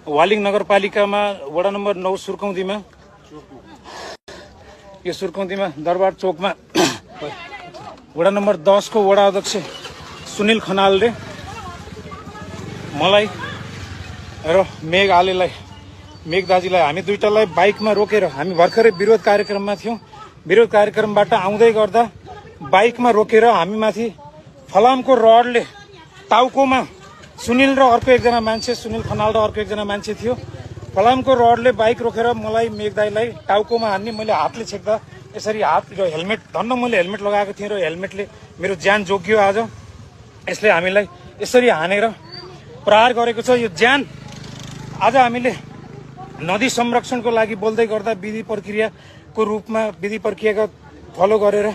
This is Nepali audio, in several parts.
वालिङ नगरपालिकामा वडा नम्बर 9 सुर्कौंदीमा यो सुर्कौंदीमा दरबार चोकमा वडा नम्बर 10 को वडा अध्यक्ष सुनिल खनालले मलाई र मेघ आलेलाई मेघ दाजुलाई हामी दुईटालाई बाइकमा रोकेर हामी भर्खरै विरोध कार्यक्रममा थियौं। विरोध कार्यक्रमबाट आउँदै गर्दा बाइकमा रोकेर हामी माथि फलामको रडले टाउकोमा सुनिल र अर्को एकजना मान्छे सुनिल खनाल र अर्को एकजना मान्छे थियो। फलामको रडले बाइक रोकेर मलाई मेघ दाइलाई टाउकोमा हान्ने। मैले हातले छेक्दा यसरी हात र हेलमेट धन्न मैले हेलमेट लगाएको थिएँ र हेलमेटले मेरो ज्यान जोगियो। आज यसले हामीलाई यसरी हानेर प्रहार गरेको छ। यो ज्यान आज हामीले नदी संरक्षणको लागि बोल्दै गर्दा विधि प्रक्रियाको रूपमा विधि प्रक्रियाको फलो गरेर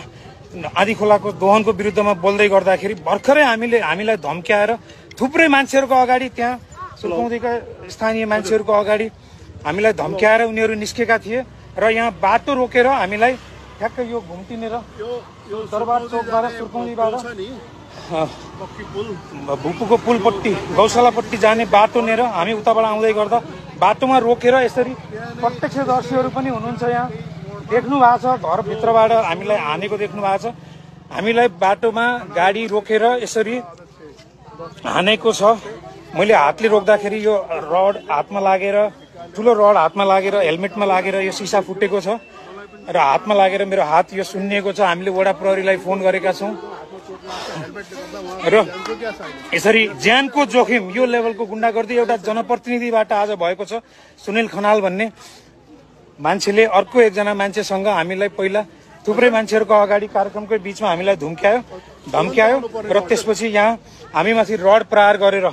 आधी खोलाको दोहनको विरुद्धमा बोल्दै गर्दाखेरि भर्खरै हामीलाई धम्क्याएर थुप्रै मान्छेहरूको अगाडि त्यहाँ सुर्कौंदीका स्थानीय मान्छेहरूको अगाडि हामीलाई धम्क्याएर उनीहरू निस्केका थिए र यहाँ बाटो रोकेर हामीलाई ठ्याक्कै यो घुम्टिनेर दरबार चोकबाट सुर्कौंदीबाट भुपुको पुलपट्टि गौशालापट्टि जाने बाटो लिएर हामी उताबाट आउँदै गर्दा बाटोमा रोकेर यसरी प्रत्यक्षदर्शीहरू पनि हुनुहुन्छ यहाँ देख्नु भएको छ। घरभित्रबाट हामीलाई हानेको देख्नु भएको छ। हामीलाई बाटोमा गाडी रोकेर यसरी हानेको छ। मैले हातले रोक्दाखेरि यो रड हातमा लागेर ठुलो रड हातमा लागेर हेलमेटमा लागेर यो सिसा फुटेको छ र हातमा लागेर मेरो हात यो सुन्निएको छ। हामीले वडा प्रहरीलाई फोन गरेका छौं र यसरी ज्यानको जोखिम यो लेभलको गुण्डागर्दी एउटा जनप्रतिनिधिबाट आज भएको छ। सुनिल खनाल भन्ने मान्छेले अर्को एकजना मान्छेसँग हामीलाई पहिला थुप्रै मान्छेहरूको अगाडि कार्यक्रमकै बीचमा हामीलाई धम्क्यायो र त्यसपछि यहाँ हामीमाथि रड प्रहार गरेर